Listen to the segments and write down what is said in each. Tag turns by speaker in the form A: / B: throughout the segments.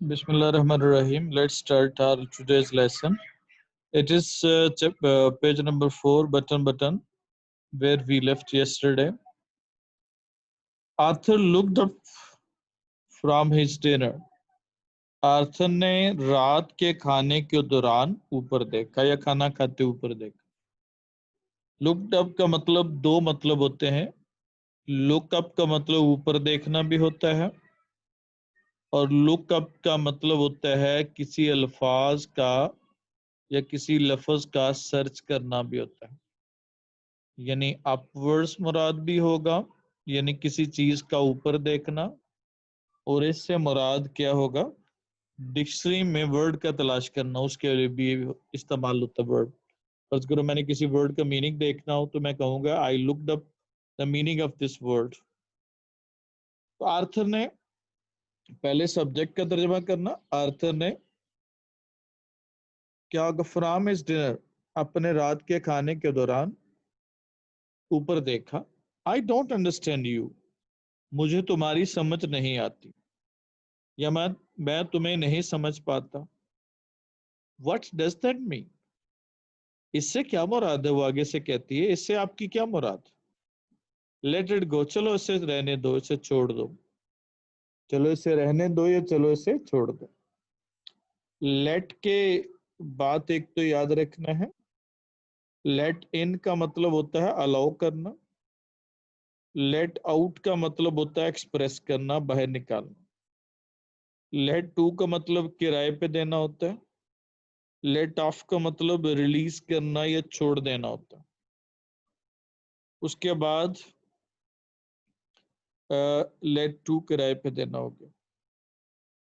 A: Bismillahirrahmanirrahim. Let's start our today's lesson. It is page number 4, button, where we left yesterday. Arthur looked up from his dinner. Arthur ने रात के खाने के दौरान ऊपर देखा या खाना खाते ऊपर देखा. लुक्ड अप का मतलब दो मतलब होते हैं. लुक अप का मतलब ऊपर देखना भी होता है और लुक अप का मतलब होता है किसी अल्फाज का या किसी लफ्ज का सर्च करना भी होता है. यानी अपवर्ड्स मुराद भी होगा, यानी किसी चीज का ऊपर देखना, और इससे मुराद क्या होगा, डिक्शनरी में वर्ड का तलाश करना, उसके लिए भी इस्तेमाल होता है वर्ड. फर्ज करो मैंने किसी वर्ड का मीनिंग देखना हो तो मैं कहूंगा I looked up the meaning of this word. तो आर्थर ने पहले सब्जेक्ट का तर्जमा करना. आर्थर ने क्या होगा, फ्रॉम हिज डिनर, अपने रात के खाने के दौरान ऊपर देखा. आई डोंट अंडरस्टैंड यू, मुझे तुम्हारी समझ नहीं आती, या मैं तुम्हें नहीं समझ पाता. व्हाट डज दैट मीन, इससे क्या मुराद है. वो आगे से कहती है इससे आपकी क्या मुराद. लेट इट गो, चलो इसे रहने दो, इसे छोड़ दो. चलो इसे रहने दो या चलो इसे छोड़ दो. लेट के बात एक तो याद रखना है. लेट इन का मतलब होता है अलाउ करना. लेट आउट का मतलब होता है एक्सप्रेस करना, बाहर निकालना. लेट टू का मतलब किराए पे देना होता है. लेट ऑफ का मतलब रिलीज करना या छोड़ देना होता है. उसके बाद लेट टू किराए पे देना हो गया.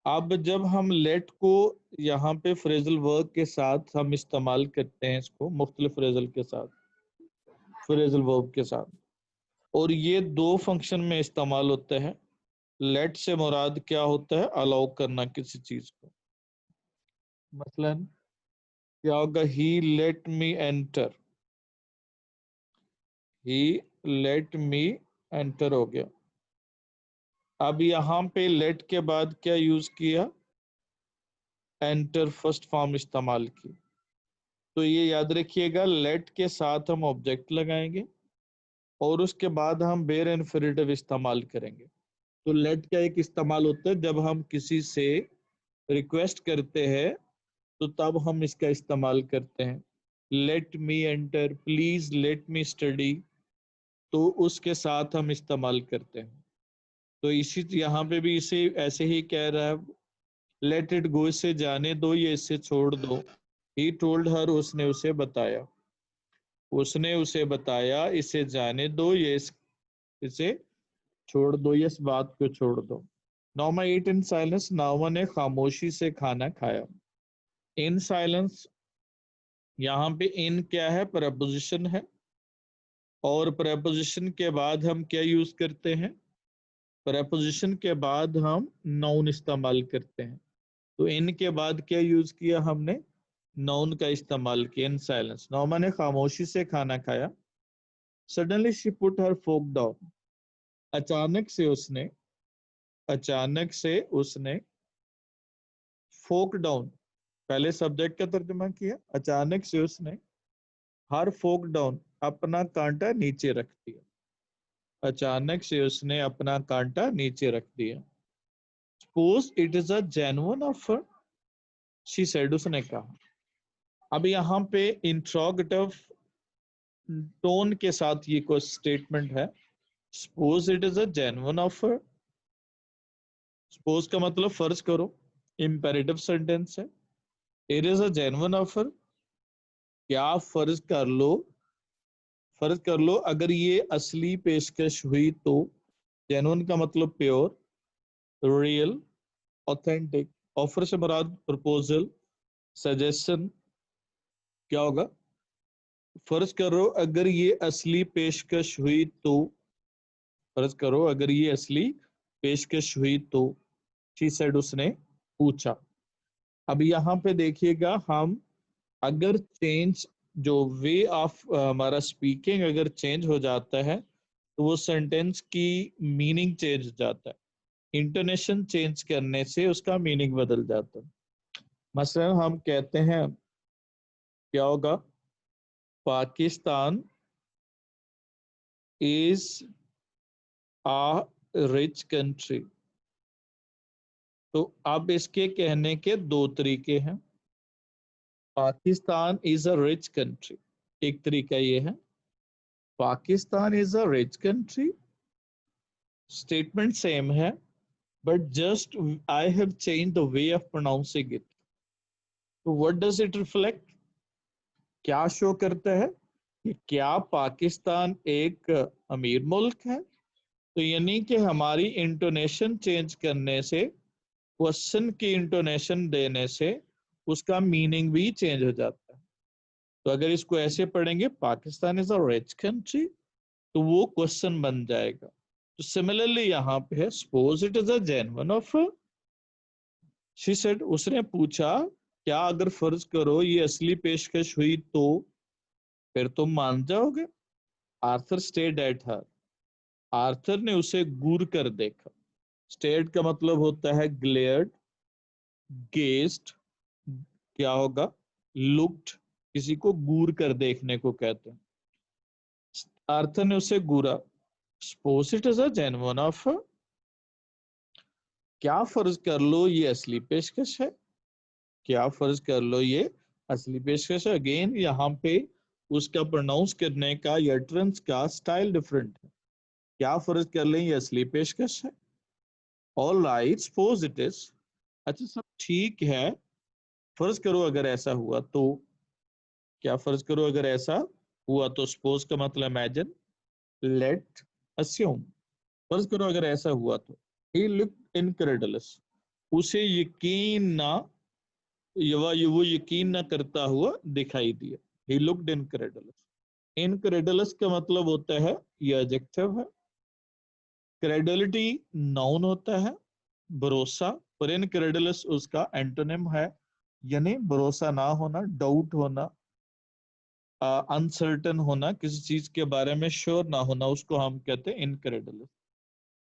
A: अब जब हम लेट को यहाँ पे फ्रेजल वर्ब के साथ हम इस्तेमाल करते हैं, इसको मुख्तलिफ फ्रेजल के साथ, फ्रेजल वर्ब के साथ, और ये दो फंक्शन में इस्तेमाल होते हैं. लेट से मुराद क्या होता है, अलाउ करना किसी चीज को. मसलन क्या होगा, ही लेट मी एंटर, ही लेट मी एंटर हो गया. अब यहाँ पे लेट के बाद क्या यूज किया, एंटर फर्स्ट फॉर्म इस्तेमाल की. तो ये याद रखिएगा, लेट के साथ हम ऑब्जेक्ट लगाएंगे और उसके बाद हम बेयर इन्फिनिटिव इस्तेमाल करेंगे. तो लेट का एक इस्तेमाल होता है जब हम किसी से रिक्वेस्ट करते हैं, तो तब हम इसका इस्तेमाल करते हैं. Let me enter, please let me study, तो उसके साथ हम इस्तेमाल करते हैं. तो इसी यहाँ पे भी इसे ऐसे ही कह रहा है, लेट इट गो, इसे जाने दो या इसे छोड़ दो. ही टोल्ड हर, उसने उसे बताया, उसने उसे बताया, इसे जाने दो या इसे छोड़ दो, या इस बात को छोड़ दो. नौमा ईट इन साइलेंस, नामा ने खामोशी से खाना खाया. इन साइलेंस, यहाँ पे इन क्या है, प्रपोजिशन है, और प्रपोजिशन के बाद हम क्या यूज करते हैं, प्रपोजिशन के बाद हम नाउन इस्तेमाल करते हैं. तो इन के बाद क्या यूज किया हमने, नाउन का इस्तेमाल किया. इन साइलेंस, नौमा ने खामोशी से खाना खाया. Suddenly she put her fork down, अचानक से उसने फोक डाउन, पहले सब्जेक्ट का तर्जुमा किया. अचानक से उसने हर फोक डाउन, अपना कांटा नीचे रख दिया. अचानक से उसने अपना कांटा नीचे रख दिया. Suppose it is a genuine offer, she said, उसने कहा. अब यहाँ पे इंट्रोगेटिव टोन के साथ ये कोई स्टेटमेंट है. Suppose it is a genuine offer. Suppose का मतलब फर्ज करो, इंपेरेटिव सेंटेंस है. It is a genuine offer, क्या आप फर्ज कर लो अगर ये असली पेशकश हुई तो. जेन्युइन का मतलब प्योर, रियल, ऑथेंटिक. ऑफर से मुराद प्रपोजल, सजेशन. क्या होगा, फर्ज करो अगर ये असली पेशकश हुई तो, फर्ज करो अगर ये असली पेशकश हुई तो. शी सेड, उसने पूछा. अब यहाँ पे देखिएगा, हम अगर चेंज, जो वे ऑफ हमारा स्पीकिंग अगर चेंज हो जाता है तो वो सेंटेंस की मीनिंग चेंज हो जाता है. इंटोनेशन चेंज करने से उसका मीनिंग बदल जाता है। मसलन हम कहते हैं, क्या होगा, Pakistan is a rich country. तो अब इसके कहने के दो तरीके हैं। Pakistan is a rich country, एक तरीका ये है, Pakistan is a rich country, statement same है, but just I have change the way of pronouncing it. तो व्हाट डज इट रिफ्लेक्ट, क्या शो करता है कि क्या पाकिस्तान एक अमीर मुल्क है। तो यानी कि हमारी इंटोनेशन चेंज करने से, क्वेश्चन की इंटोनेशन देने से उसका मीनिंग भी चेंज हो जाता है। तो अगर इसको ऐसे पढ़ेंगे, Pakistan is a rich country, तो वो क्वेश्चन बन जाएगा। तो सिमिलरली यहाँ पे है, suppose it is a genuine offer, she said, उसने पूछा क्या अगर फर्ज करो ये असली पेशकश हुई तो फिर तुम मान जाओगे। Arthur stayed at her, Arthur ने उसे घूर कर देखा। स्टेड का मतलब होता है ग्लेयर्ड, गेज्ड, क्या होगा, लुक्ड, किसी को घूर कर देखने को कहते हैं। आर्थर ने उसे घूरा। Suppose it is a genuine offer, क्या फर्ज कर लो ये असली पेशकश है, क्या फर्ज कर लो ये असली पेशकश है। अगेन यहाँ पे उसका प्रोनाउंस करने का या ट्रेंस का स्टाइल डिफरेंट है। क्या फर्ज कर लें ये असली पेशकश है। All right suppose it is, अच्छा सब ठीक है, फर्ज करो अगर ऐसा हुआ तो, क्या फर्ज करो अगर ऐसा हुआ तो, सपोज का मतलब इमेजिन, लेट, अस्यूम, फर्ज करो अगर ऐसा हुआ तो। ही लुक्ड इनक्रेडुलस, उसे यकीन ना, वो यकीन ना करता हुआ दिखाई दिया। ही लुक्ड इनक्रेडुलस, इनक्रेडुलस का मतलब होता है, ये एडजेक्टिव है, क्रेडुलिटी नाउन होता है, भरोसा, और इनक्रेडुलस उसका एंटोनिम है, यानी भरोसा ना होना, डाउट होना, अनसर्टन होना, किसी चीज के बारे में श्योर ना होना, उसको हम कहते हैं इनक्रेडुलस।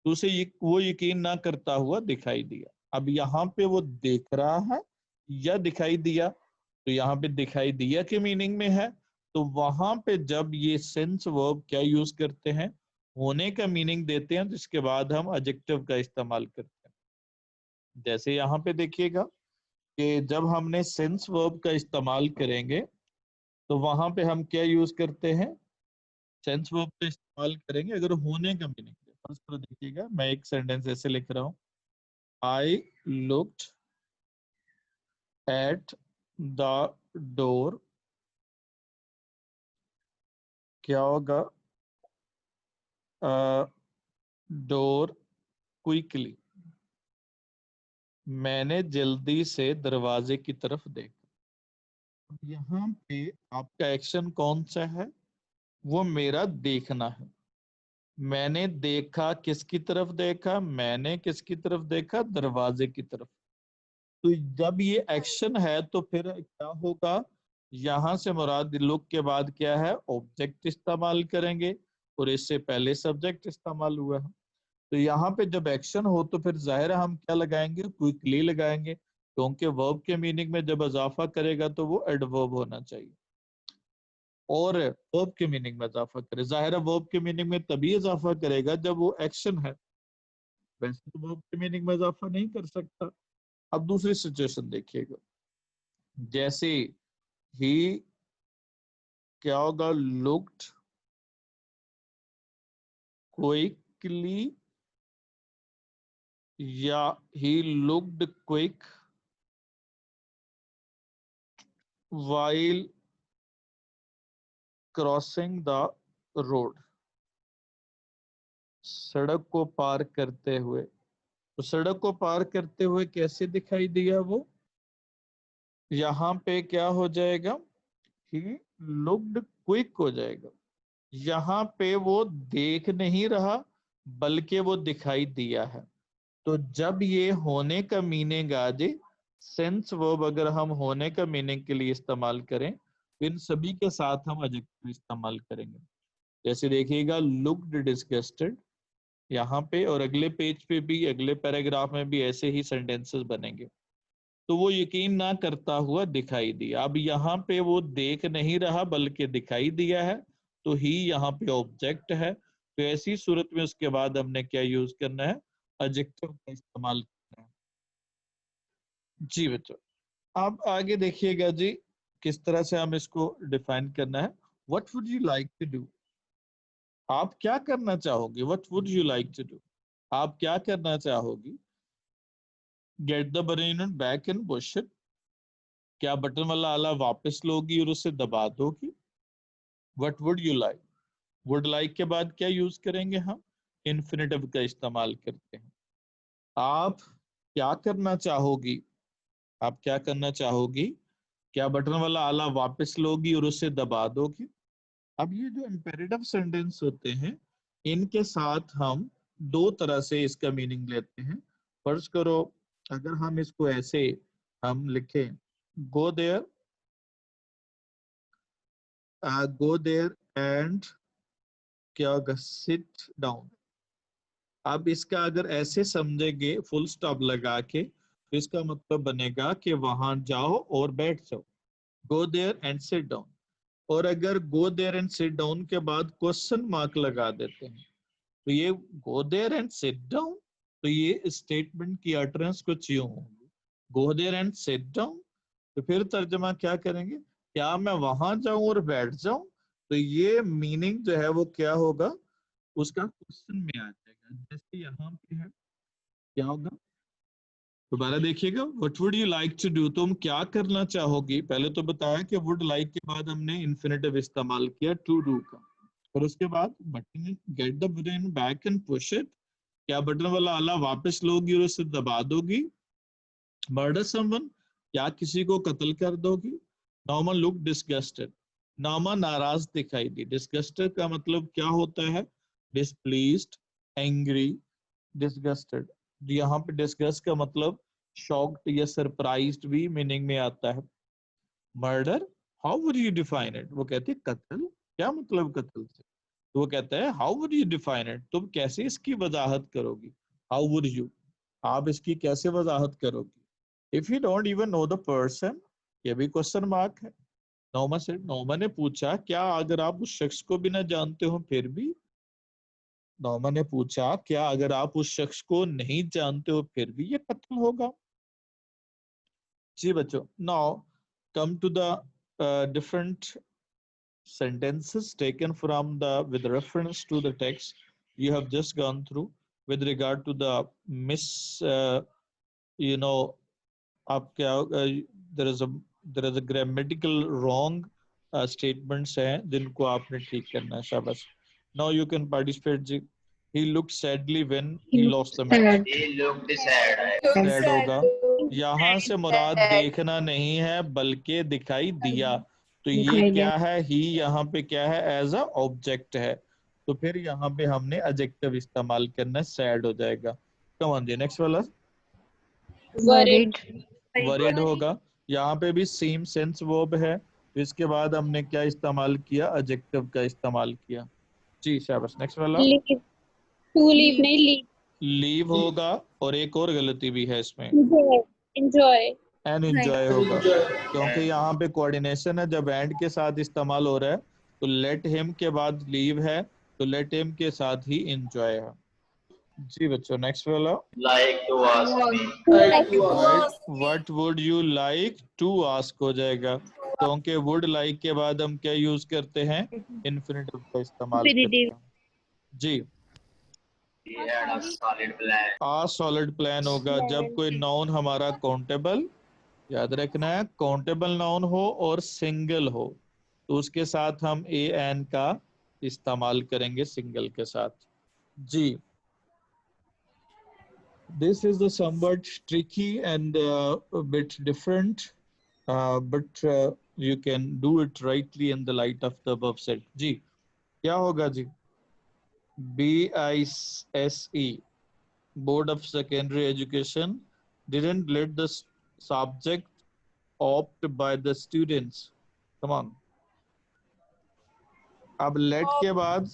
A: तो उसे वो यकीन ना करता हुआ दिखाई दिया। अब यहाँ पे वो देख रहा है या दिखाई दिया, तो यहाँ पे दिखाई दिया के मीनिंग में है। तो वहां पे जब ये सेंस वर्ब क्या यूज करते हैं, होने का मीनिंग देते हैं, जिसके बाद हम एडजेक्टिव का इस्तेमाल करते हैं। जैसे यहाँ पे देखिएगा कि जब हमने सेंस वर्ब का इस्तेमाल करेंगे तो वहां पे हम क्या यूज करते हैं, सेंस वर्ब का इस्तेमाल करेंगे अगर होने का मीनिंग। फर्स्ट पर देखिएगा, मैं एक सेंटेंस ऐसे लिख रहा हूँ, I looked at the door, क्या होगा, डोर क्विकली, मैंने जल्दी से दरवाजे की तरफ देखा। यहाँ पे आपका एक्शन कौन सा है, वो मेरा देखना है। मैंने देखा, किसकी तरफ देखा, मैंने किसकी तरफ देखा, दरवाजे की तरफ। तो जब ये एक्शन है तो फिर क्या होगा, यहां से मुराद लुक के बाद क्या है, ऑब्जेक्ट इस्तेमाल करेंगे, और इससे पहले सब्जेक्ट इस्तेमाल हुआ है। तो यहाँ पे जब एक्शन हो तो फिर जाहिर है हम क्या लगाएंगे, क्विकली लगाएंगे, क्योंकि वर्ब के मीनिंग में जब इजाफा करेगा तो वो एडवर्ब होना चाहिए, और वर्ब के मीनिंग में इजाफा करे, जाहिर है वर्ब के मीनिंग में तभी इजाफा करेगा जब वो एक्शन है, वैसे तो वर्ब के मीनिंग में इजाफा नहीं कर सकता। अब दूसरी सिचुएशन देखिएगा, जैसे ही, क्या होगा, लुक्ड क्विकली, या he looked quick while crossing the road, सड़क को पार करते हुए। तो सड़क को पार करते हुए कैसे दिखाई दिया वो, यहाँ पे क्या हो जाएगा, ही लुक्ड क्विक हो जाएगा। यहाँ पे वो देख नहीं रहा बल्कि वो दिखाई दिया है। तो जब ये होने का मीनिंग आ जाए, सेंस वर्ब अगर हम होने का मीनिंग के लिए इस्तेमाल करें, तो इन सभी के साथ हम एडजेक्टिव इस्तेमाल करेंगे। जैसे देखिएगा, लुक्ड डिस्गस्टेड, यहाँ पे और अगले पेज पे भी, अगले पैराग्राफ में भी ऐसे ही सेंटेंसेस बनेंगे। तो वो यकीन ना करता हुआ दिखाई दिया। अब यहाँ पे वो देख नहीं रहा बल्कि दिखाई दिया है, तो ही यहाँ पे ऑब्जेक्ट है। तो ऐसी सूरत में उसके बाद हमने क्या यूज करना है, एडजेक्टिव का इस्तेमाल करना है। जी बच्चों, अब आगे देखिएगा जी किस तरह से हम इसको डिफाइन करना है। What would you like to do, आप क्या करना चाहोगे। What would you like to do, आप क्या करना चाहोगी। Get the button back and push it, क्या बटन वाला आला वापस लोगी और उसे दबा दोगी। What would you like, would like के बाद क्या यूज करेंगे हम, इन्फिनेटिव का इस्तेमाल करते हैं। आप क्या करना चाहोगी, आप क्या करना चाहोगी, क्या बटन वाला आला वापस लोगी और उसे दबा दोगी। अब ये जो इम्पेरेटिव सेंटेंस होते हैं, इनके साथ हम दो तरह से इसका मीनिंग लेते हैं। फर्ज करो अगर हम इसको ऐसे हम लिखें, go there, go there and क्या होगा, सिट डाउन। अब इसका अगर ऐसे समझेंगे फुल स्टॉप लगा के, तो इसका मतलब बनेगा कि वहां जाओ और बैठ जाओ, go there and sit down. और अगर go there and sit down के बाद क्वेश्चन मार्क लगा देते हैं, तो ये go there and sit down, तो ये स्टेटमेंट की अटरेंस कुछ यूं होगी, go there and sit down. तो फिर तर्जमा क्या करेंगे, क्या मैं वहां जाऊं और बैठ जाऊं। तो ये मीनिंग जो है वो क्या होगा, उसका क्वेश्चन में आ जाएगा। जैसे यहाँ पे है, क्या होगा, दोबारा देखिएगा, what would you like to do, तुम क्या करना चाहोगी। पहले तो बताया कि वुड लाइक के बाद हमने इन्फिनेटिव इस्तेमाल किया टू डू का, और उसके बाद button, gate the button back and push it, क्या बटन वाला आला वापस लोगी और उसे दबा दोगी। मर्डर समवन, क्या किसी को कत्ल कर दोगी। नॉमा लुक डिस्गस्टेड, नॉमा नाराज दिखाई दी। डिस्गस्टेड का मतलब क्या होता है, डिसप्लीज्ड, एंग्री, डिसगस्टेड। यहाँ पे डिसगस्ट का मतलब शॉक्ड या सरप्राइज्ड भी मीनिंग में आता है। Murder, how would you define it, वो कहते हैं कत्ल, क्या मतलब कत्ल से। तो वो कहता है how would you define it, तुम कैसे इसकी वजाहत करोगी। हाउ वुड यू, आप इसकी कैसे वजाहत करोगी। If you don't even know the person, ये भी क्वेश्चन मार्क है। नौमा से, नौमा ने पूछा क्या अगर आप उस शख्स को भी ना जानते हो फिर भी, नौमा ने पूछा क्या अगर आप उस शख्स को नहीं जानते हो फिर भी ये कत्ल होगा। जी बच्चों, now come to the different sentences taken from the with reference to the text you have just gone through with regard to the miss you know आप क्या there is a there is a grammatical wrong statements हैं जिनको आपने ठीक करना है। शाबाश, now you can participate ji. he looked sadly when he lost the match,
B: Sad.
C: He looked sad.
A: sad होगा। यहाँ से मुराद देखना नहीं है बल्कि दिखाई दिया, तो ये
B: दिखाई
A: क्या
B: दिया।
A: है, ही यहाँ पे क्या है, एज अ ऑब्जेक्ट है। तो फिर यहाँ पे हमने एडजेक्टिव इस्तेमाल करना, सैड हो जाएगा। कम ऑन जी, नेक्स्ट वाला
B: Worried.
A: वरीड होगा। यहाँ पे भी सेम सेंस वर्ब है, तो इसके बाद हमने क्या इस्तेमाल किया, एडजेक्टिव का इस्तेमाल किया। जी शाबाश, नेक्स्ट वाला
B: Leave. To leave नहीं, leave.
A: लीव होगा, और एक और गलती भी है इसमें,
B: Enjoy. Enjoy.
A: And
B: Right.
A: Enjoy होगा, क्योंकि यहाँ पे कोऑर्डिनेशन है, जब एंड के साथ इस्तेमाल हो रहा है तो लेट हिम के बाद लीव है, तो लेट हिम के साथ ही एंजॉय है। जी बच्चों, नेक्स्ट वाला
C: Like to ask me.
A: Right, what would you like to ask हो जाएगा, क्योंकि वुड लाइक के बाद हम क्या यूज करते हैं, इन्फिनेटिव का इस्तेमाल करते
B: Infinitive.
A: हैं। जी,
C: He had a solid plan.
A: A solid plan होगा जब कोई नाउन हमारा काउंटेबल, याद रखना है काउंटेबल नाउन हो और सिंगल हो, तो उसके साथ हम ए एन का इस्तेमाल करेंगे सिंगल के साथ। जी, this is the somewhat tricky and a bit different, but you can do it rightly in the light of the above said। जी, क्या होगा जी, BISE, Board of Secondary Education didn't let the subject opt by the students। Come on, अब let के बाद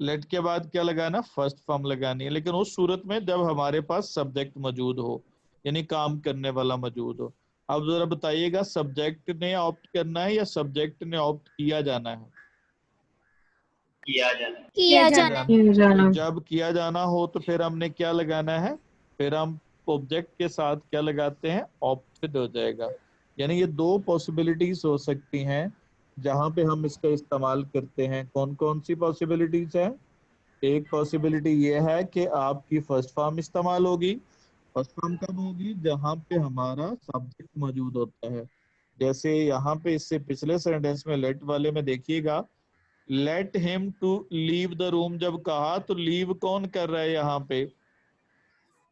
A: late के बाद क्या लगाना, first form लगानी है, लेकिन उस सूरत में जब हमारे पास सब्जेक्ट मौजूद हो, यानी काम करने वाला मौजूद हो। अब जरा बताइएगा, सब्जेक्ट ने ऑप्ट करना है या सब्जेक्ट ने ऑप्ट किया जाना है?
C: किया जाना।
B: किया जाना है।
A: तो जब किया जाना हो तो फिर हमने क्या लगाना है, फिर हम ऑब्जेक्ट के साथ क्या लगाते हैं, ऑप्टेड हो जाएगा। यानी ये दो पॉसिबिलिटीज हो सकती हैं जहां पे हम इसका इस्तेमाल करते हैं। कौन कौन सी पॉसिबिलिटीज हैं? एक पॉसिबिलिटी ये है कि आपकी फर्स्ट फॉर्म इस्तेमाल होगी। फर्स्ट फॉर्म कब होगी? जहां पे हमारा सब्जेक्ट मौजूद होता है। जैसे यहाँ पे इससे पिछले सेंटेंस में लेट वाले में देखिएगा, let him to leave the room जब कहा तो लीव कौन कर रहा है? यहाँ पे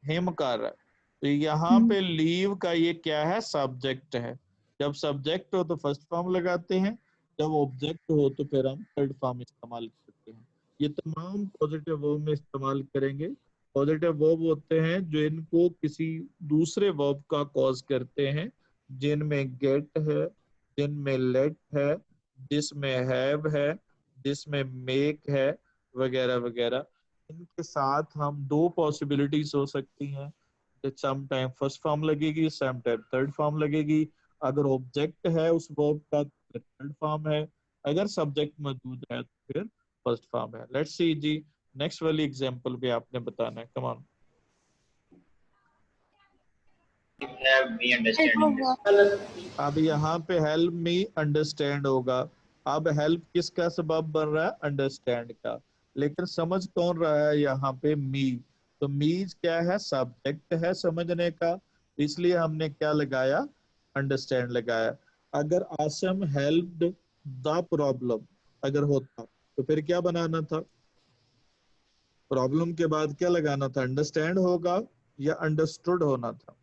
A: हिम कर रहा है। तो यहाँ पे लीव का ये क्या है, सब्जेक्ट है। जब सब्जेक्ट हो तो फर्स्ट फॉर्म लगाते हैं, जब ऑब्जेक्ट हो तो फिर हम थर्ड फॉर्म इस्तेमाल करते हैं। ये तमाम पॉजिटिव वर्ब में इस्तेमाल करेंगे। पॉजिटिव वर्ब होते हैं जो इनको किसी दूसरे वर्ब का कॉज करते हैं, जिनमें गेट है, जिनमें लेट है, जिसमें हैव है, जिसमें मेक है, वगैरह वगैरह। इनके साथ हम दो पॉसिबिलिटीज हो सकती हैं, सम टाइम फर्स्ट फॉर्म लगेगी, सम टाइम थर्ड फॉर्म लगेगी। अगर ऑब्जेक्ट है उस वर्ब का तो थर्ड फॉर्म है, अगर सब्जेक्ट मौजूद है तो फिर फर्स्ट फॉर्म है। लेट्स सी जी, नेक्स्ट वाली एग्जांपल भी आपने बताना है, come on.
C: Have me understanding this.
A: अब यहाँ पे हेल्प मी अंडरस्टैंड होगा। अब हेल्प किसका सबब बन रहा है? अंडरस्टैंड का। लेकिन समझ कौन रहा है यहाँ पे? मी। तो मी क्या है? सब्जेक्ट है समझने का, इसलिए हमने क्या लगाया? अंडरस्टैंड लगाया। अगर आसम हेल्प्ड द प्रॉब्लम अगर होता तो फिर क्या बनाना था? प्रॉब्लम के बाद क्या लगाना था? अंडरस्टैंड होगा या अंडरस्टूड होना था?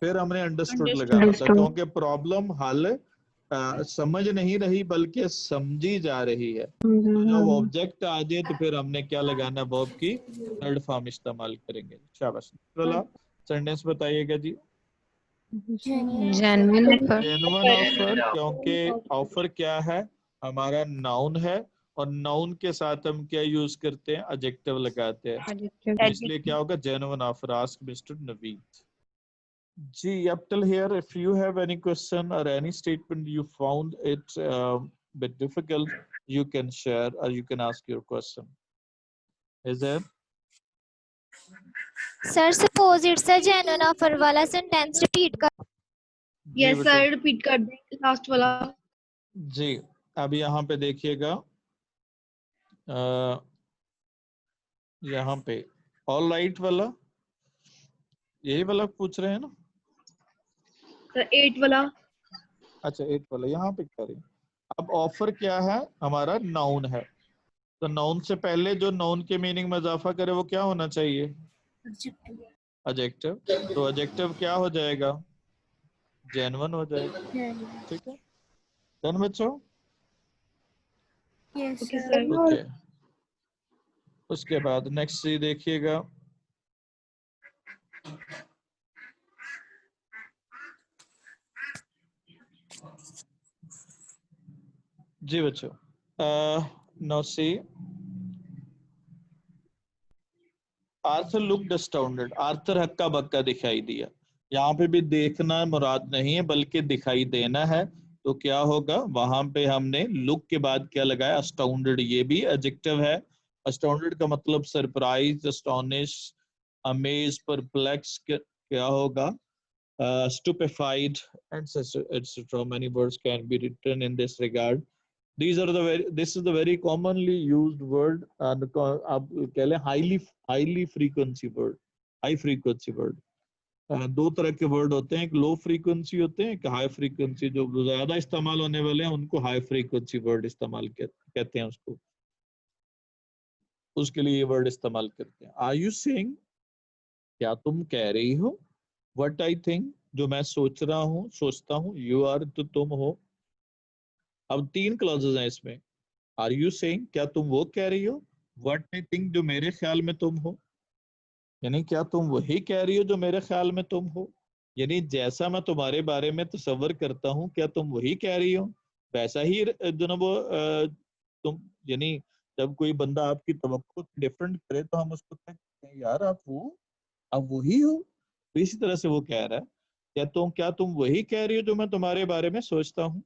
A: फिर हमने अंडरस्टूड लगाना था, क्योंकि प्रॉब्लम हल समझ नहीं रही बल्कि समझी जा रही है। तो जब ऑब्जेक्ट आ जाए तो फिर हमने क्या लगाना? वर्ब की थर्ड फॉर्म इस्तेमाल करेंगे। शाबाश। वाला सेंटेंस बताइएगा जी।
B: Genuine offer.
A: जेन्युइन ऑफर, क्योंकि ऑफर क्या है? हमारा नाउन है, और नाउन के साथ हम क्या यूज करते हैं? एडजेक्टिव लगाते हैं। तो इसलिए क्या होगा? Genuine offer. Ask mister Naveed ji. Up till here, if you have any question or any statement you found it bit difficult, you can share or you can ask your question. Is there?
D: Sir suppose it's a genuine offer वाला sentence repeat कर।
B: Yes sir, repeat कर दें last वाला।
A: जी, अब यहाँ पे देखिएगा, यहाँ पे ऑल राइट वाला, यही वाला पूछ रहे हैं ना?
B: सर 8 वाला।
A: अच्छा 8 वाला यहाँ पे क्या रही? अब ऑफर क्या है? हमारा नाउन है, तो नाउन से पहले जो नाउन के मीनिंग में इजाफा करे वो क्या होना चाहिए? एडजेक्टिव। तो एडजेक्टिव क्या हो जाएगा? जेन्युइन हो जाएगा। ठीक है, डन बच्चों?
B: Okay sir.
A: ओके। उसके बाद नेक्स्ट सी देखिएगा, जी बच्चों। नो सी, आर्थर लुक्ड अस्टाउंडेड। आर्थर हक्का बक्का दिखाई दिया। यहाँ पे भी देखना मुराद नहीं है बल्कि दिखाई देना है। तो क्या होगा? वहां पे हमने लुक के बाद क्या लगाया? अस्टाउंडेड। ये भी एडजेक्टिव है। अस्टाउंडेड का मतलब सरप्राइज, अस्टोनिश, अमेज, परप्लेक्स क्या होगा? Stupefied, etc. Many words can be written in this regard. This is the very commonly used word, and आप कह लें highly frequency word, high frequency word. दो तरह के वर्ड होते हैं, एक लो फ्रीक्वेंसी होते हैं, एक हाई फ्रीक्वेंसी। जो ज्यादा इस्तेमाल होने वाले हैं उनको हाई फ्रीक्वेंसी वर्ड इस्तेमाल कहते हैं उसको, उसके लिए ये वर्ड इस्तेमाल करते हैं। आर यू सेइंग, क्या तुम कह रही हो? व्हाट आई थिंक, जो मैं सोच रहा हूँ, सोचता हूँ। यू आर, तो तुम हो। अब 3 क्लॉजेज हैं इसमें। आर यू सेइंग, क्या तुम वो कह रही हो? व्हाट आई थिंक, जो मेरे ख्याल में तुम हो, यानी क्या तुम वही कह रही हो जो मेरे ख्याल में तुम हो? यानी जैसा मैं तुम्हारे बारे में तसव्वुर करता हूँ, क्या तुम वही कह रही हो? वैसा ही जो ना वो तुम यानी जब कोई बंदा आपकी तवक्को डिफरेंट करे तो हम उसको कहते हैं यार आप वही हो। तो इसी तरह से वो कह रहा है क्या तुम वही कह रही हो जो मैं तुम्हारे बारे में सोचता हूँ।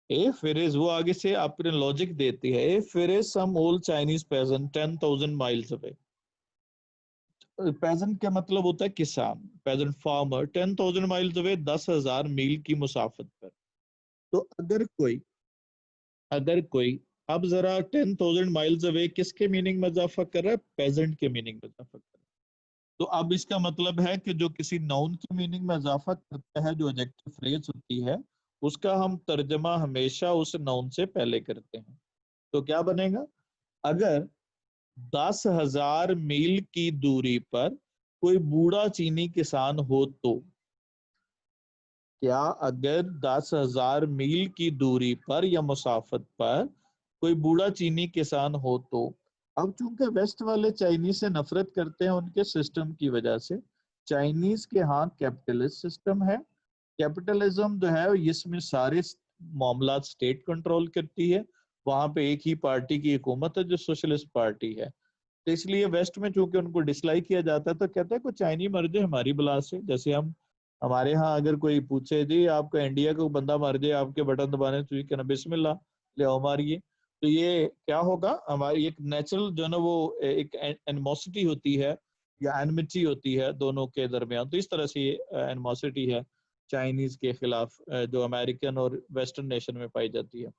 A: If it is, वो आगे से अपने लॉजिक देती है, if it is some old Chinese peasant 10,000 miles away, pageant का मतलब होता है किसान, पेजेंट फार्मर 10,000 माइल्स अवे, 10,000 मील की मुसाफत पर। तो अगर कोई अब जरा 10,000 माइल्स अवे किसके मीनिंग में इजाफा कर रहा है, पेजेंट के मीनिंग में इजाफा कर रहा है। तो अब इसका मतलब है कि जो किसी नाउन की मीनिंग में इजाफा करता है, जो एडजेक्टिव फ्रेज होती है, उसका हम तर्जमा हमेशा उस नाउन से पहले करते हैं। तो क्या बनेगा, अगर 10,000 मील की दूरी पर कोई बूढ़ा चीनी किसान हो तो, क्या अगर 10,000 मील की दूरी पर या मुसाफत पर कोई बूढ़ा चीनी किसान हो तो। अब चूंकि वेस्ट वाले चाइनीज से नफरत करते हैं उनके सिस्टम की वजह से, चाइनीज के यहाँ कैपिटलिस्ट सिस्टम है। कैपिटलिज्म जो है इसमें सारे मामला स्टेट कंट्रोल करती है, वहां पे एक ही पार्टी की हुकूमत है जो सोशलिस्ट पार्टी है। तो इसलिए वेस्ट में चूंकि उनको डिसलाइक किया जाता है तो कहते हैं कोई चाइनी मर जाए हमारी बला से। जैसे हमारे यहाँ अगर कोई पूछे जी आपका इंडिया का बंदा मर जाए आपके बटन दबाने तो कहना बिस्मिल्लाह ले आओ मारिए। तो ये क्या होगा, हमारी एक नेचुरल जो ना वो एक एनिमोसिटी होती है या एनमिटी होती है दोनों के दरमियान। तो इस तरह से ये एनिमोसिटी है चाइनीज के खिलाफ जो अमेरिकन और वेस्टर्न नेशन में पाई जाती है।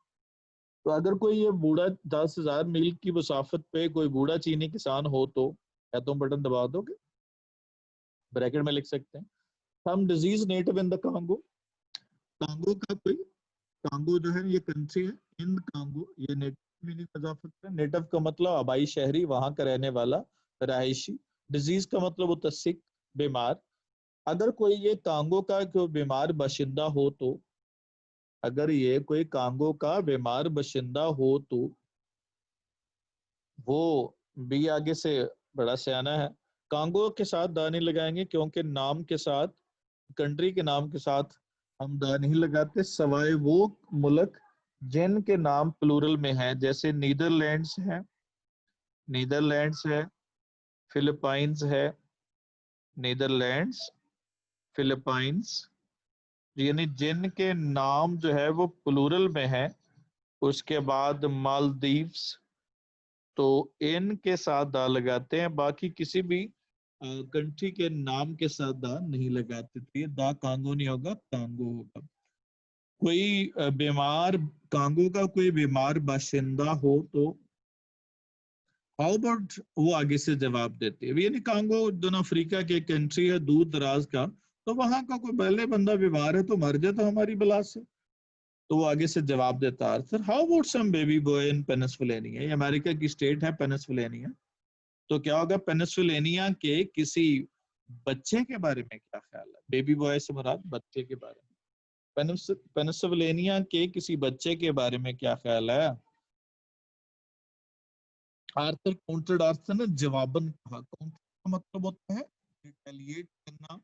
A: तो अगर कोई ये बूढ़ा 10,000 मील की मुसाफत पे कोई बूढ़ा चीनी किसान हो तो क्या तुम बटन दबा दोगे, ब्रैकेट में लिख सकते हैं। हम disease native in the Congo, Congo का कोई, कांगो जो है ये कंट्री है, इन कांगो, ये नेटिव मीनिंग इजाफत है। नेटिव का मतलब आबाई शहरी, वहां का रहने वाला, रहायशी। डिजीज का मतलब होता है सिक, बीमार। अगर कोई ये कांगो का कोई बीमार बाशिंदा हो तो, अगर ये कोई कांगो का बीमार बाशिंदा हो तो, वो बी आगे से बड़ा सियाना है। कांगो के साथ दा नहीं लगाएंगे क्योंकि नाम के साथ, कंट्री के नाम के साथ हम दा नहीं लगाते, सवाए वो मुल्क जिनके नाम प्लूरल में है। जैसे नीदरलैंड्स है, नीदरलैंड्स है, फिलीपाइंस है, नीदरलैंड्स, फिलीपाइंस, यानी जिनके नाम जो है वो प्लूरल में है। उसके बाद मालदीव्स, तो इन के साथ दा लगाते हैं, बाकी किसी भी कंट्री के नाम के साथ दा नहीं लगाते। तो ये दा कांगो नहीं होगा, कांगो होगा। कोई बीमार, कांगो का कोई बीमार बाशिंदा हो तो हाउ अबाउट, वो आगे से जवाब देते हैं। यानी कांगो दोनों अफ्रीका के कंट्री है दूर दराज का, तो वहां का कोई पहले बंदा बीमार है तो मर जाए तो हमारी बला से। तो वो आगे से जवाब देता है Arthur, how about some baby boy in Pennsylvania, ये अमेरिका की स्टेट है पेनिसुलेनिया। तो क्या होगा, पेनिसुलेनिया के किसी बच्चे के बारे में क्या ख्याल है, बेबी बॉय से मुराद बच्चे के बारे में, पेनिसुलेनिया के किसी बच्चे के बारे में क्या ख्याल है। आर्थर काउंटर्ड, आर्थर ने जवाबन कहा। काउंटर का मतलब होता है रिटेलिएट करना,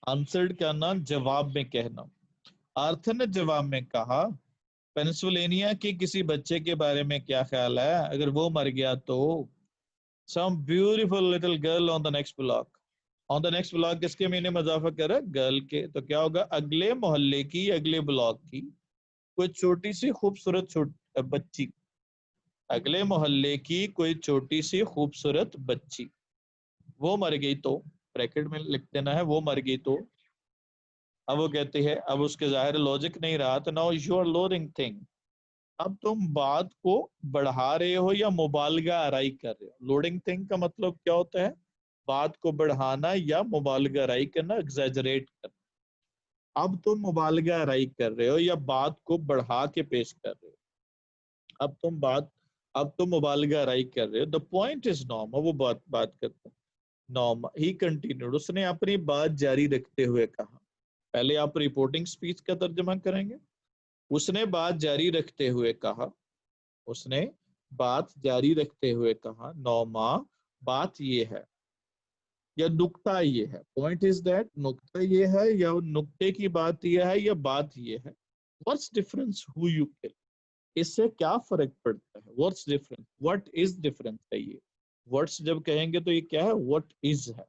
A: आंसर्ड करना, जवाब में कहना। आर्थर ने जवाब में कहा पेनिसुलेनिया के किसी बच्चे के बारे में क्या ख्याल है, अगर वो मर गया तो। Some beautiful little girl on the next block, on the next block किसके मीनिंग में इजाफा कर रहा है, गर्ल के। तो क्या होगा, अगले मोहल्ले की, अगले ब्लॉक की कोई छोटी सी खूबसूरत बच्ची, अगले मोहल्ले की कोई छोटी सी खूबसूरत बच्ची वो मर गई तो, ब्रैकेट में लिख देना है वो मर गई तो। अब वो कहती है, अब उसके जाहिर लॉजिक नहीं रहा, तो now you are loading thing, अब तुम बात को बढ़ा रहे हो या मुबालगा आराई कर रहे हो। लोडिंग थिंग का मतलब क्या होता है, बात को बढ़ाना या मुबालगा आराई करना, एग्जैजरेट करना। अब तुम मुबालगा आराई कर रहे हो या बात को बढ़ा के पेश कर रहे हो। अब तुम मुबालगा आराई कर रहे हो। द पॉइंट इज नॉर्म, वो बात करते हैं। नॉर्म ही कंटिन्यूड, उसने अपनी बात जारी रखते हुए कहा। पहले आप रिपोर्टिंग स्पीच का तर्जमा करेंगे। उसने बात जारी रखते हुए कहा, उसने बात जारी रखते हुए कहा, नौमा बात ये है या नुक्ता ये है। पॉइंट इज दैट, नुक्ता ये है या नुक्ते की बात ये है या बात ये है। What's difference who you kill, इससे क्या फर्क पड़ता है? What's difference, what is difference है ये। व्हाट्स जब कहेंगे तो ये क्या है? व्हाट इज है।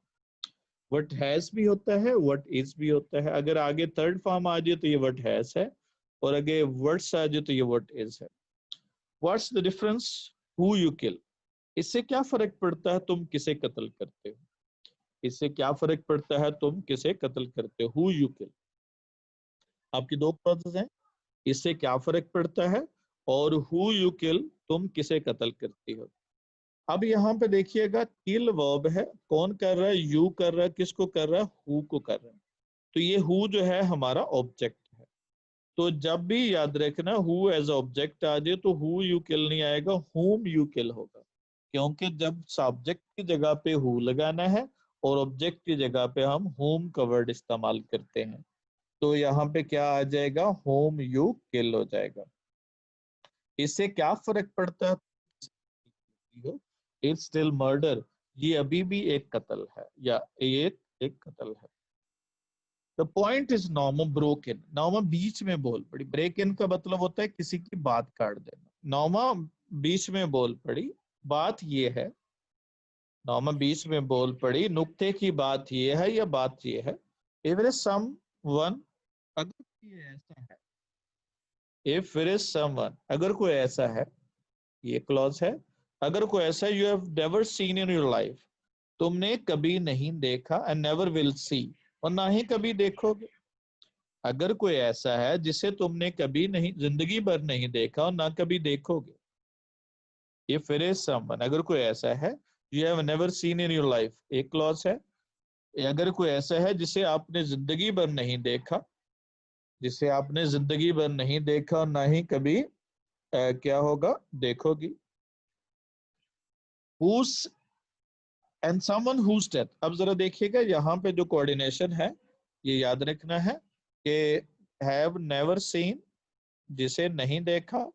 A: व्हाट हैज भी होता है, व्हाट इज भी होता है। अगर आगे थर्ड फॉर्म आ जाए तो ये व्हाट हैज है, और अगर व्हाट्स आ जाए तो ये व्हाट इज है। What's the difference? Who you kill. इससे क्या फर्क पड़ता है तुम किसे कत्ल करते हो। इससे क्या फर्क पड़ता है तुम किसे कत्ल करते हो। हु यू किल, आपकी दो प्रोसेस हैं। इससे क्या फर्क पड़ता है और हु यू किल, तुम किसे कत्ल करती हो। अब यहाँ पे देखिएगा किल वर्ब है, कौन कर रहा है? यू कर रहा है। किसको कर रहा है? हु को कर रहा है। तो ये हु जो है हमारा ऑब्जेक्ट है। तो जब भी याद रखना हु एज ऑब्जेक्ट आ जाए तो हु यू किल नहीं आएगा, हुम यू किल होगा। क्योंकि जब सब्जेक्ट की जगह पे हु लगाना है और ऑब्जेक्ट की जगह पे हम हुम का वर्ड इस्तेमाल करते हैं, तो यहाँ पे क्या आ जाएगा? होम यू किल हो जाएगा। इससे क्या फर्क पड़ता है? इट्स स्टिल मर्डर, ये अभी भी एक कत्ल है, या ये एक कत्ल है। The point is Norma broken. Norma बीच में बोल पड़ी। ब्रेक इन का मतलब होता है किसी की बात काट देना। नॉर्मा बीच में बोल पड़ी, बात ये है। नॉर्मा बीच में बोल पड़ी, नुक्ते की बात ये है या बात ये है। इफ इज समवन, अगर कोई ऐसा है। इफ इट इज समवन, अगर कोई ऐसा है, ये क्लॉज है। अगर कोई ऐसा you have never seen in your life, तुमने कभी नहीं देखा, एंड नेवर विल सी, और ना ही कभी देखोगे। अगर कोई ऐसा है जिसे तुमने कभी नहीं, जिंदगी भर नहीं देखा और ना कभी देखोगे। इफ इट इज समवन, अगर कोई ऐसा है, you have never seen in your life, एक क्लॉज है। अगर कोई ऐसा है जिसे आपने जिंदगी भर नहीं देखा, जिसे आपने जिंदगी भर नहीं देखा और ना ही कभी क्या होगा? देखोगी। whose and someone whose death। अब जरा देखिएगा यहाँ पे जो कोऑर्डिनेशन है, ये याद रखना है कि हैव नेवर सीन, जिसे नहीं देखा,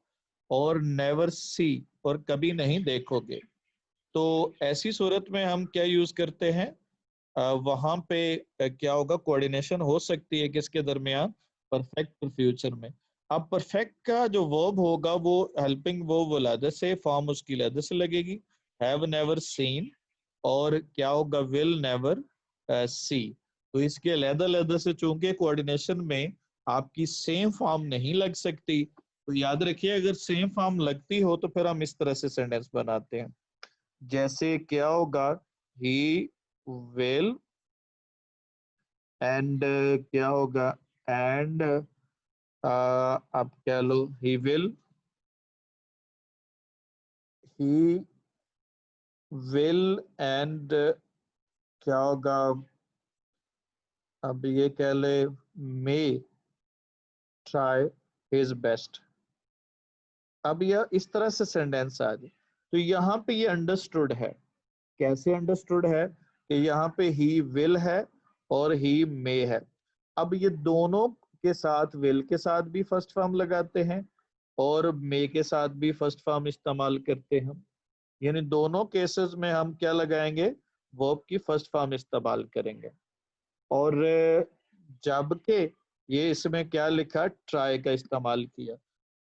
A: और नेवर सी, और कभी नहीं देखोगे। तो ऐसी सूरत में हम क्या यूज करते हैं? वहां पे क्या होगा? कोऑर्डिनेशन हो सकती है किसके दरमियान? परफेक्ट और फ्यूचर में। अब परफेक्ट का जो वर्ब होगा वो हेल्पिंग वर्ब अलग से, फॉर्म उसकी अलग से लगेगी। हैव नेवर सीन, और क्या होगा? Will never see. तो इसके अलग-अलग से, चूंकि कोऑर्डिनेशन में आपकी सेम फॉर्म नहीं लग सकती, तो याद रखिए अगर सेम फॉर्म लगती हो तो फिर हम इस तरह से सेंटेंस बनाते हैं। जैसे क्या होगा? ही विल, एंड क्या होगा? एंड आप क्या लो, he will, he will, and क्या होगा? अब ये कह ले, मे ट्राई हिज बेस्ट। अब यह इस तरह से सेंटेंस आ जाए तो यहाँ पे ये अंडरस्टूड है। कैसे अंडरस्टूड है? कि यहाँ पे ही विल है और ही मे है। अब ये दोनों के साथ, विल के साथ भी फर्स्ट फॉर्म लगाते हैं और मे के साथ भी फर्स्ट फॉर्म इस्तेमाल करते हैं। यानी दोनों केसेस में हम क्या लगाएंगे? वर्ब की फर्स्ट फॉर्म इस्तेमाल करेंगे। और जबकि ये इसमें क्या लिखा? ट्राई का इस्तेमाल किया।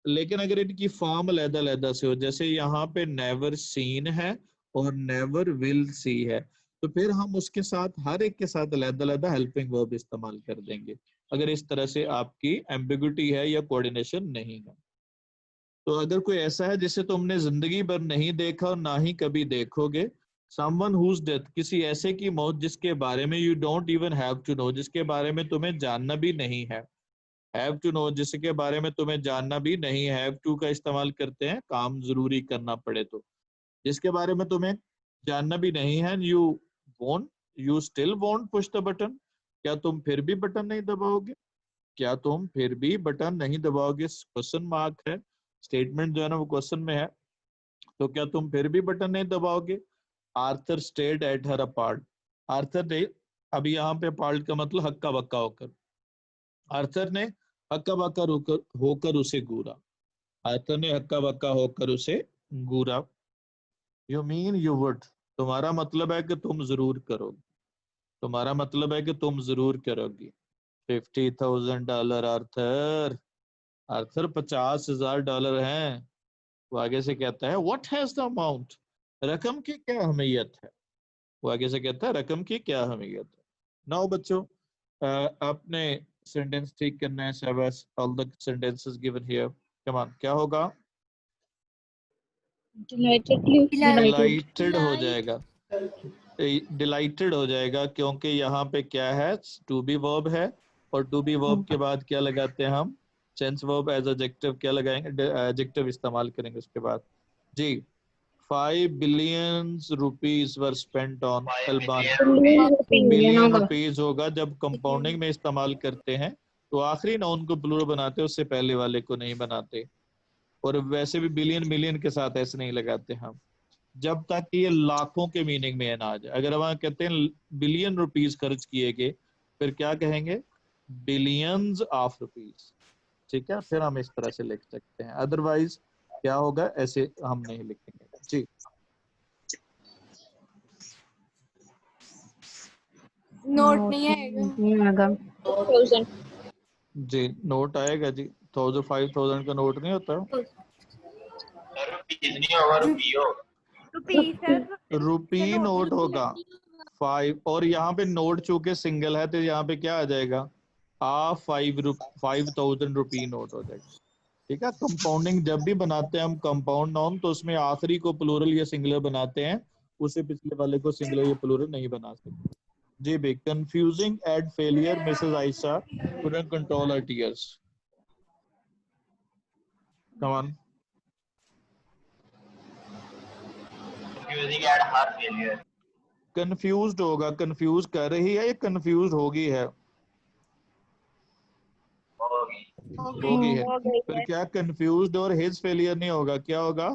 A: लेकिन अगर इनकी फॉर्म अलग-अलग से हो, जैसे यहाँ पे नेवर सीन है और नेवर विल सी है, तो फिर हम उसके साथ हर एक के साथ अलग-अलग हेल्पिंग वर्ब इस्तेमाल कर देंगे, अगर इस तरह से आपकी एम्बिगुइटी है या कोऑर्डिनेशन नहीं है। तो अगर कोई ऐसा है जिसे तुमने जिंदगी भर नहीं देखा और ना ही कभी देखोगे। समवन हुज डेथ, किसी ऐसे की मौत जिसके बारे में you don't even have to know, जिसके बारे में तुम्हें जानना भी नहीं है। हैव टू नो, जिसके बारे में तुम्हें जानना भी नहीं है। हैव टू का इस्तेमाल करते हैं काम जरूरी करना पड़े तो। जिसके बारे में तुम्हें जानना भी नहीं है, you won't, you still won't push the button, क्या तुम फिर भी बटन नहीं दबाओगे? क्या तुम फिर भी बटन नहीं दबाओगे? क्वेश्चन मार्क है, स्टेटमेंट जो है ना वो क्वेश्चन में है, तो क्या तुम फिर भी बटन नहीं दबाओगे? Arthur stayed at her apart, Arthur ने, अभी यहाँ पे अपार्ट का मतलब हक्का बक्का होकर, आर्थर ने हक्का बक्का होकर उसे घूरा। आर्थर ने हक्का बक्का होकर उसे घूरा। यू मीन यू वुड, तुम्हारा मतलब है कि तुम जरूर करोगे, तुम्हारा मतलब है कि तुम जरूर करोगी। $50,000 आर्थर, आर्थर $50,000 हैं। वो आगे से कहता है व्हाट हैज द अमाउंट, रकम की क्या अहमियत है। वो आगे से कहता है रकम की क्या अहमियत है। नाउ बच्चों आपने सेंटेंस ठीक करना है। शाबाश, all the sentences given here, come on, क्या होगा? डिलाइटेड हो जाएगा, डिलाइटेड हो जाएगा, क्योंकि यहाँ पे क्या है, टू बी वर्ब है, और टू बी वर्ब के बाद क्या लगाते हैं हम? टेंस वर्ब एज एडजेक्टिव क्या लगाएंगे? एडजेक्टिव इस्तेमाल करेंगे उसके बाद। जी, 5 billion rupees were spent on Albania. Billion rupees होगा जब कंपाउंडिंग में इस्तेमाल करते हैं तो आखिरी नाउन को प्लूरल बनाते हैं, उससे पहले वाले को नहीं बनाते। और वैसे भी बिलियन मिलियन के साथ ऐसे नहीं लगाते हम, जब तक कि ये लाखों के मीनिंग में ना आ जाए। अगर हम कहते हैं बिलियन रुपीज खर्च किए गए, फिर क्या कहेंगे? Billions of rupees. ठीक है, फिर हम इस तरह से लिख सकते हैं, अदरवाइज क्या होगा, ऐसे हम नहीं लिखेंगे। जी,
E: नोट नहीं आएगा।
A: जी नोट आएगा जी। 1000 5000 का नोट नहीं होता,
C: रुपीज नहीं होगा, रुपी हो।
A: रुपी नोट होगा 5। और यहाँ पे नोट चूंकि सिंगल है तो यहाँ पे क्या आ जाएगा? 5000 रुपी नोट हो जाएगा। ठीक है, कंपाउंडिंग जब भी बनाते हैं हम कंपाउंड नाउन, तो उसमें आखिरी को प्लूरल या सिंगुलर बनाते हैं, उसे पिछले वाले को सिंगुलर या प्लूरल नहीं बना सकते। जी भाई, confusing at failure Mrs Ayesha couldn't control her tears. Come on.
C: Confusing at her failure.
A: Confused होगा, कंफ्यूज कर रही है या कंफ्यूज होगी है? होगी है। फिर क्या कंफ्यूज्ड और हिज फेलियर नहीं होगा, क्या होगा?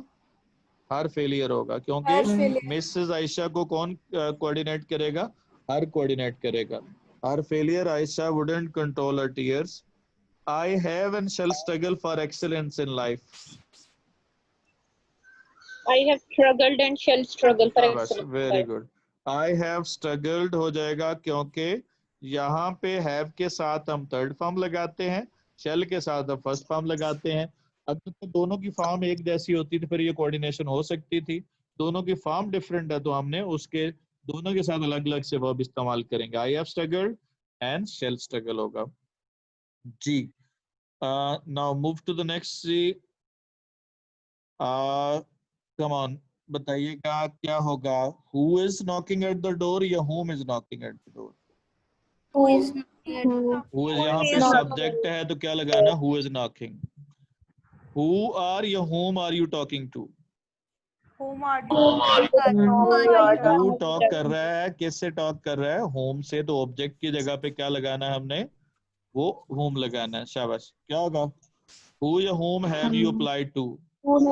A: हर फेलियर होगा, क्योंकि मिसेस आयशा को कौन कोऑर्डिनेट करेगा? हर कोऑर्डिनेट करेगा। Her failure Ayesha wouldn't control her tears. I have and shall struggle for excellence in life.
F: I have struggled and shall struggle for excellence.
A: Very good. I have struggled हो जाएगा, क्योंकि यहाँ पे have के साथ हम थर्ड फॉर्म लगाते हैं, shall के साथ हम फर्स्ट फॉर्म लगाते हैं। अगर तो दोनों की फॉर्म एक जैसी होती तो फिर ये कोऑर्डिनेशन हो सकती थी। दोनों की फॉर्म डिफरेंट है, तो हमने उसके दोनों के साथ अलग अलग से वर्ब इस्तेमाल करेंगे। I have struggled and shall struggle होगा। जी, now move to the next. See, come on, बताइएगा क्या होगा? Who is knocking at the door या whom is knocking at the door?
E: Who is
A: Who is यहाँ पे subject है तो क्या लगाना? Who is knocking? Who are या whom are you talking to? Who talk कर रहा है, किससे टॉक कर रहा है? होम से। तो ऑब्जेक्ट की जगह पे क्या लगाना है हमने? वो होम लगाना है। शाबाश, क्या होगा? Who या whom have you applied to? Home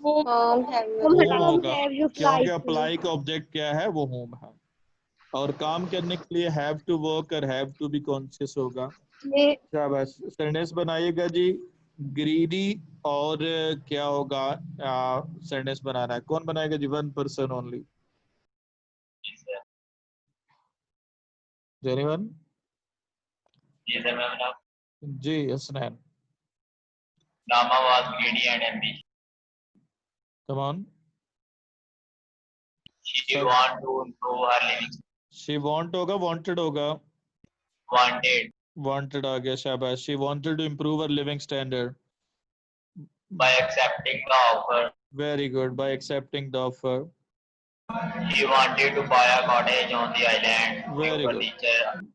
A: होगा, क्योंकि अप्लाई का ऑब्जेक्ट क्या है? वो होम है। और काम करने के लिए हैव टू वर्क और हैव टू बी कॉन्शियस होगा। शाबाश, सेंटेंस बनाइएगा जी। ग्रीडी और क्या होगा? सेंटेंस बनाना है, कौन बनाएगा जी? 1 पर्सन ओनली। एनीवन? जी Hasnain.
C: Nama was greedy and ambitious.
A: Come on.
C: She want to improve her living.
A: She want होगा, wanted होगा?
C: Wanted.
A: Wanted आ गया, शाबाश। She wanted to improve her living standard.
C: By accepting the offer.
A: Very good. By accepting the offer.
C: She wanted to buy a cottage on the island.
A: Very good.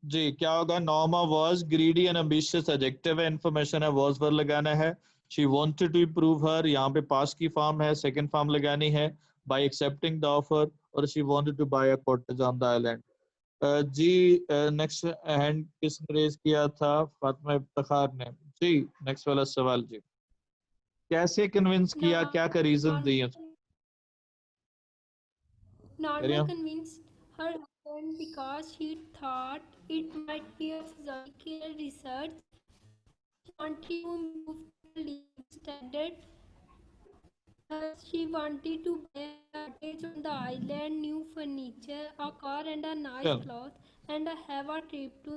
A: जी, क्या होगा? Norma was greedy and ambitious adjective है, information है, was पर लगाना है। She wanted to improve her, यहाँ पे past की form है, second form लगानी है। By accepting the offer, और she wanted to buy a cottage on the island. जी, नेक्स्ट हैंड किसने रेज किया था? फातिमा इफ्तिखार ने। जी, नेक्स्ट वाला सवाल जी। कैसे कन्विंस किया, क्या का रीजन दिए?
G: Norma convinced her husband because she thought it might be a psychological research. She wanted to improve the living standard. She wanted to buy a cottage on the island, new furniture, a car and a nice clothes, and have a trip to.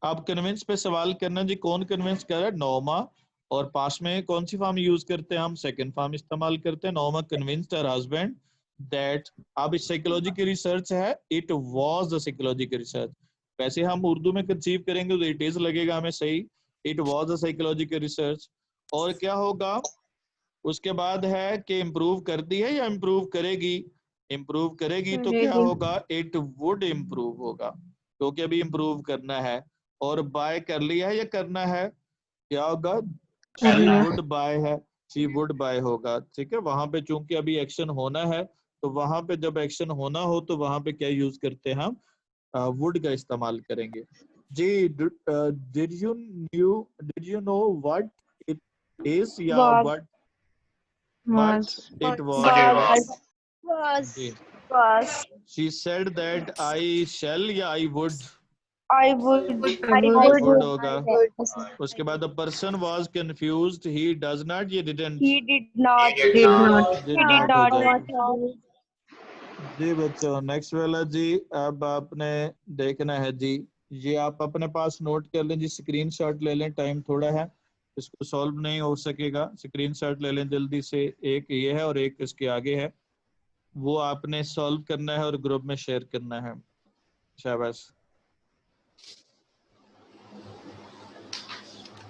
A: आप convince पे सवाल करना जी, कौन convince कर रहा है? नोमा। और पास में कौन सी फॉर्म यूज करते हैं हम? सेकंड फॉर्म इस्तेमाल करते हैं। नोमा कन्विंस्ड हर हस्बैंड दैट। अब इस साइकोलॉजी की रिसर्च है, इट वाज द साइकोलॉजी की रिसर्च। वैसे हम उर्दू में कंसीव करेंगे तो इट इज लगेगा हमें सही, इट वाज द साइकोलॉजी की रिसर्च। और क्या होगा उसके बाद है कि इम्प्रूव करती है या इम्प्रूव करेगी? इम्प्रूव करेगी तो क्या होगा? इट वुड इम्प्रूव होगा, क्योंकि अभी इम्प्रूव करना है। और बाय कर लिया है या करना है? क्या होगा? शी वुड बाय है, शी वुड बाय होगा। ठीक है, वहां पे चूंकि अभी एक्शन होना है, तो वहां पे जब एक्शन होना हो तो वहां पे क्या यूज करते हैं हम? वुड का इस्तेमाल करेंगे जी। Did you know what it is या what it was
C: What it
A: होगा
C: was.
F: Was.
A: जी।
E: Was.
A: she said that I shall या I would?
E: I would. I
A: I
E: would.
A: would होगा। उसके बाद the person was confused, he does not, ये didn't,
E: He did not.
C: He did not.
A: did
E: He did
A: not हो
E: not.
A: जाएगा जी। बच्चों next वाला जी, अब आपने देखना है जी, ये आप अपने पास नोट कर लें जी, स्क्रीनशॉट ले लें, टाइम थोड़ा है, इसको सॉल्व नहीं हो सकेगा, स्क्रीनशॉट ले लें जल्दी से। एक ये है और एक इसके आगे है, वो आपने सॉल्व करना है और ग्रुप में शेयर करना है। शाबाश।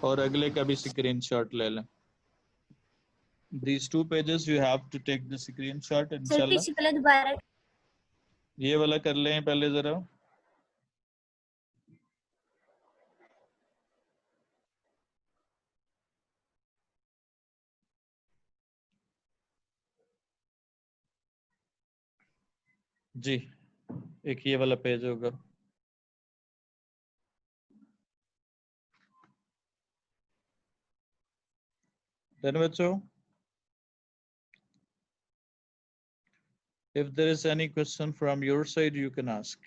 A: और अगले का भी स्क्रीनशॉट ले लें। These 2 pages you have to take the screenshot इंशाल्लाह। ये वाला कर लें पहले जरा। जी एक ये वाला पेज होगा। Then बच्चों, if there is any question from your side, you can ask.